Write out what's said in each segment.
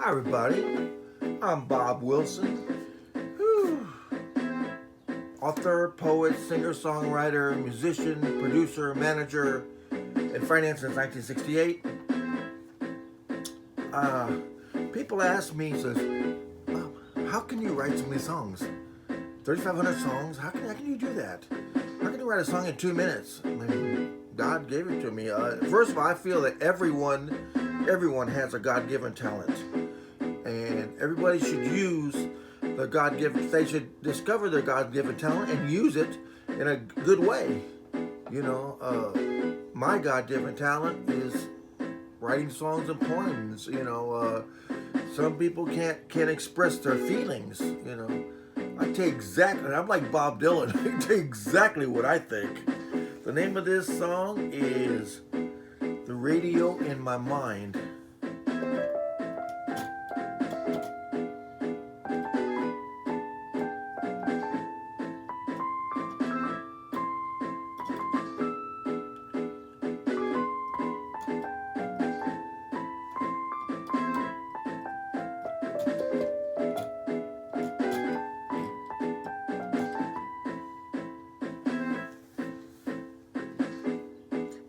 Hi, everybody. I'm Bob Wilson. Whew. Author, poet, singer, songwriter, musician, producer, manager, in finance since 1968. People ask me, how can you write so many songs? 3,500 songs? How can you do that? How can you write a song in 2 minutes? I mean, God gave it to me. First of all, I feel that everyone has a God-given talent, and everybody should use the God-given. They should discover their God-given talent and use it in a good way. My God-given talent is writing songs and poems. Some people can't express their feelings. I take exactly. I'm like Bob Dylan. I take exactly what I think. The name of this song is "The Radio in My Mind."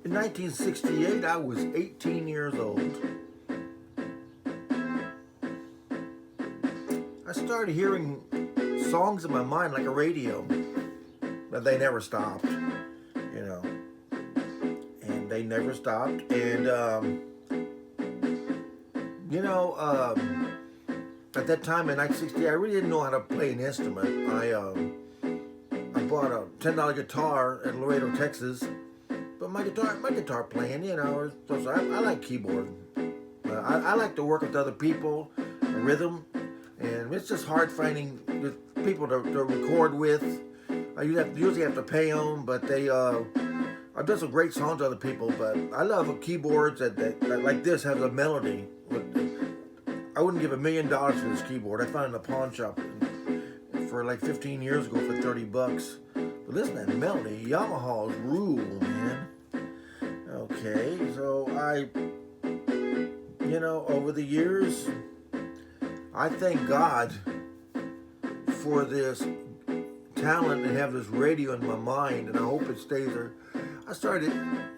In 1968, I was 18 years old. I started hearing songs in my mind like a radio, but they never stopped, and they never stopped. And, at that time in 1968, I really didn't know how to play an instrument. I bought a $10 guitar in Laredo, Texas. But my guitar playing, so I like keyboard. I like to work with other people, rhythm, and it's just hard finding people to record with. I usually have to pay them, but I've done some great songs to other people. But I love keyboards that like this has a melody. I wouldn't give $1 million for this keyboard. I found it in a pawn shop for like 15 years ago for $30. But listen to that melody. Yamaha's rule, man. Okay, so over the years, I thank God for this talent and have this radio in my mind, and I hope it stays there. I started,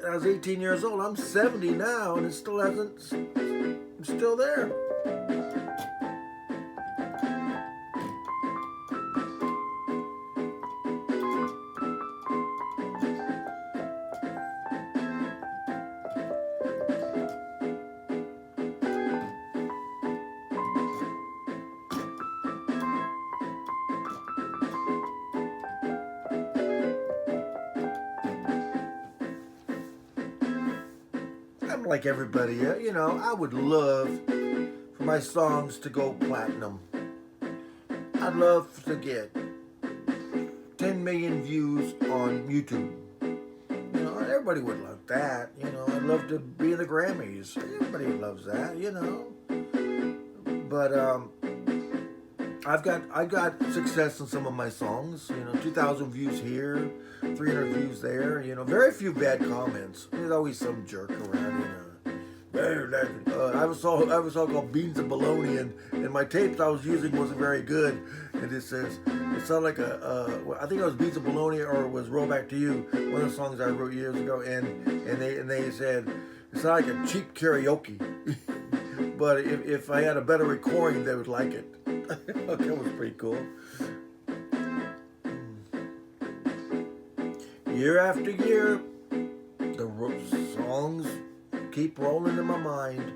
I was 18 years old. I'm 70 now, and it's still there. I'm like everybody, I would love for my songs to go platinum. I'd love to get 10 million views on YouTube. Everybody would love that. I'd love to be in the Grammys. Everybody loves that, But I got success in some of my songs. 2,000 views here, 300 views there. Very few bad comments. There's always some jerk around. I was a song called "Beans and Bologna," and my tapes I was using wasn't very good. And it sounded like I think it was "Beans and Bologna" or it was "Roll Back to You," one of the songs I wrote years ago. And they said it sounded like a cheap karaoke. But if I had a better recording, they would like it. That was pretty cool. Year after year, the songs keep rolling in my mind.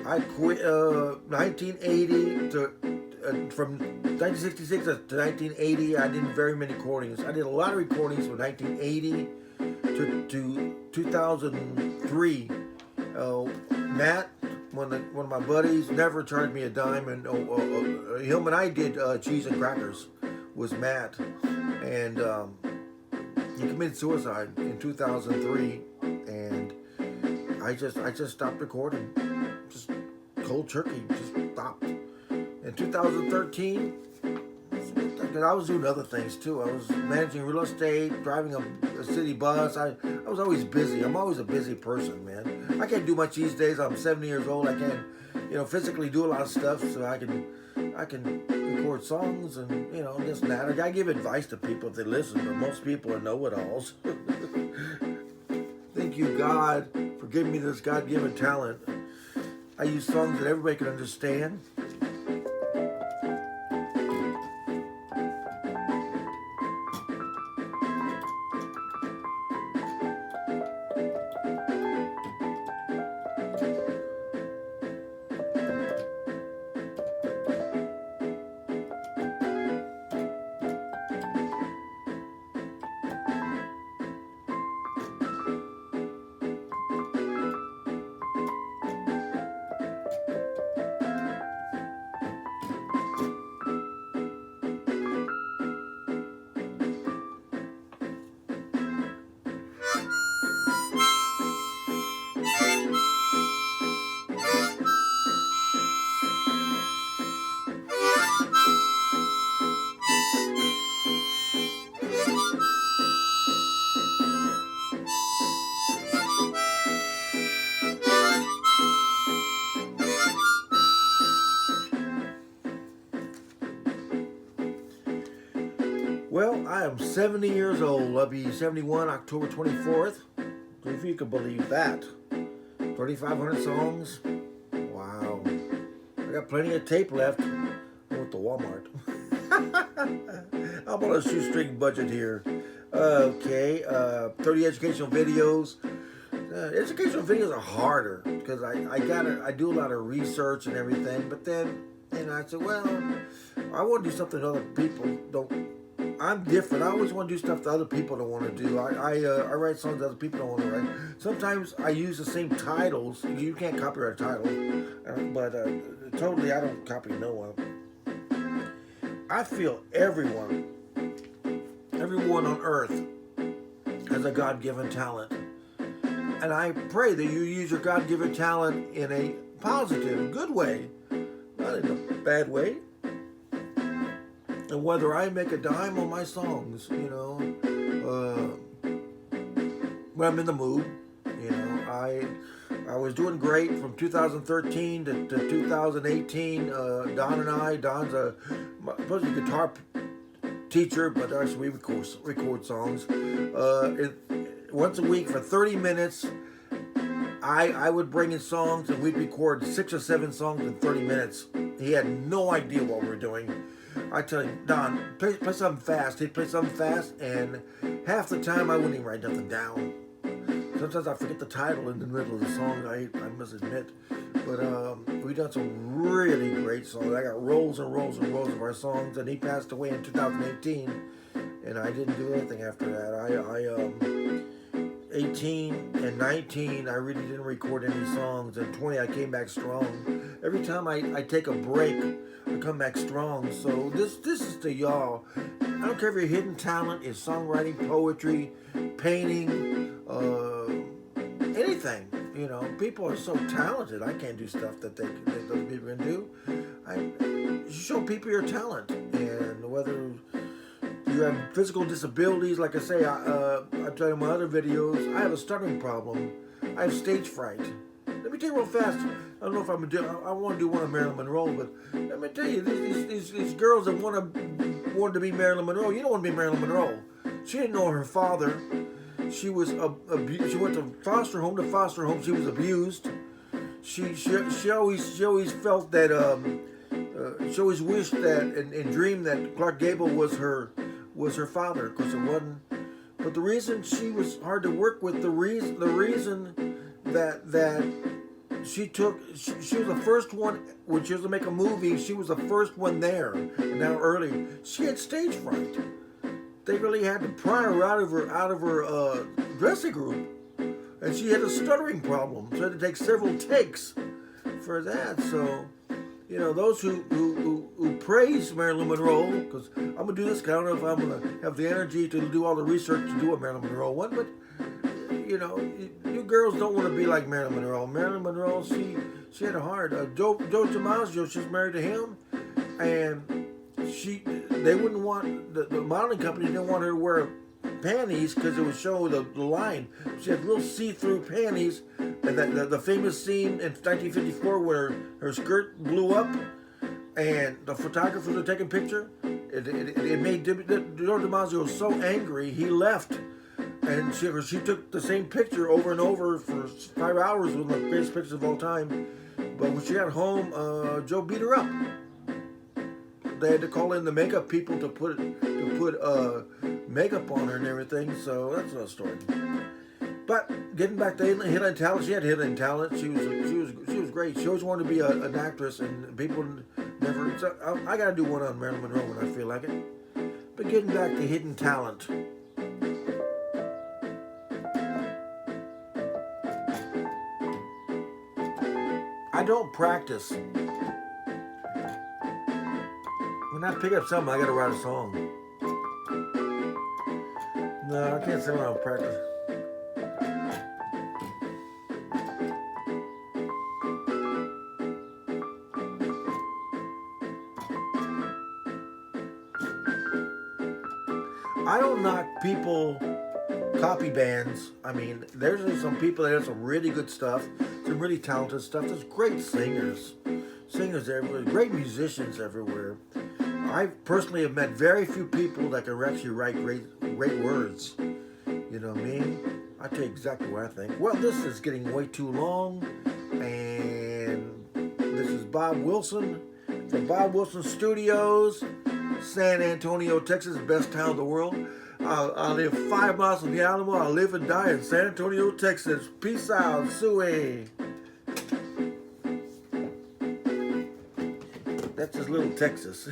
I quit 1980 from 1966 to 1980. I did very many recordings. I did a lot of recordings from 1980 to 2003. Matt, one of my buddies, never charged me a dime, and him and I did Cheese and Crackers. Was Matt, and he committed suicide in 2003, and I just stopped recording, just cold turkey, just stopped. In 2013, because I was doing other things too. I was managing real estate, driving a city bus. I was always busy. I'm always a busy person, man. I can't do much these days. I'm 70 years old. I physically do a lot of stuff, so I can record songs and this and that. I give advice to people if they listen, but most people are know-it-alls. Thank you, God, for giving me this God-given talent. I use songs that everybody can understand. Well, I am 70 years old. I'll be 71 October 24th. If you can believe that. 3,500 songs. Wow. I got plenty of tape left. I went to Walmart. I'm on a shoestring budget here. Okay, 30 educational videos. Educational videos are harder because I do a lot of research and everything. But then, I said, well, I want to do something other people don't. I'm different. I always want to do stuff that other people don't want to do. I write songs that other people don't want to write. Sometimes I use the same titles. You can't copyright a title, but totally I don't copy no one. I feel everyone on earth has a God-given talent. And I pray that you use your God-given talent in a positive, good way, not in a bad way. And whether I make a dime on my songs, when I'm in the mood, I was doing great from 2013 to 2018. Don's a guitar teacher, but actually we record songs. Once a week for 30 minutes, I would bring in songs and we'd record 6 or 7 songs in 30 minutes. He had no idea what we were doing. I tell him, Don, play something fast. He'd play something fast, and half the time I wouldn't even write nothing down. Sometimes I forget the title in the middle of the song, I must admit. But we done some really great songs. I got rolls and rolls and rolls of our songs, and he passed away in 2018, and I didn't do anything after that. 18 and 19, I really didn't record any songs, and 20, I came back strong. Every time I take a break, I come back strong. So this is to y'all. I don't care if your hidden talent is songwriting, poetry, painting, anything. People are so talented. I can't do stuff that other people can do. Show people your talent, and whether you have physical disabilities, like I say, I tell you in my other videos, I have a stuttering problem. I have stage fright. Let me tell you real fast. I don't know if I want to do one of Marilyn Monroe, but let me tell you, these girls that wanted to be Marilyn Monroe, you don't want to be Marilyn Monroe. She didn't know her father. She was she went to foster home to foster home. She was abused. She always felt that she always wished that and dreamed that Clark Gable was her father, because it wasn't. But the reason she was hard to work with, the reason that she was the first one when she was to make a movie. She was the first one there. And now early, she had stage fright. They really had to pry her out of her dressing room, and she had a stuttering problem. So had to take several takes for that. So, those who praise Marilyn Monroe, because I'm gonna do this, 'cause I don't know if I'm gonna have the energy to do all the research to do a Marilyn Monroe one, but you girls don't want to be like Marilyn Monroe. Marilyn Monroe, she had a heart. Joe DiMaggio, she's married to him, and they wouldn't want the modeling company didn't want her to wear panties because it would show the line. She had little see-through panties, and the famous scene in 1954 where her skirt blew up, and the photographers were taking picture. It made Joe DiMaggio so angry he left, and she took the same picture over and over for 5 hours. One of the greatest pictures of all time. But when she got home, Joe beat her up. They had to call in the makeup people to put makeup on her and everything. So that's another story. But getting back to hidden talent, she had hidden talent. She was great. She always wanted to be an actress, and people never. So I got to do one on Marilyn Monroe when I feel like it. But getting back to hidden talent. I don't practice. When I pick up something, I gotta write a song. No, I can't say when I don't practice. I don't knock people copy bands. I mean, there's some people that have some really good stuff, some really talented stuff. There's great singers everywhere, great musicians everywhere. I personally have met very few people that can actually write great words. You know what I mean? I tell you exactly what I think. Well, this is getting way too long, and this is Bob Wilson from Bob Wilson Studios, San Antonio, Texas, best town in the world. I live 5 miles from the Alamo. I live and die in San Antonio, Texas. Peace out, Suey. That's just little Texas.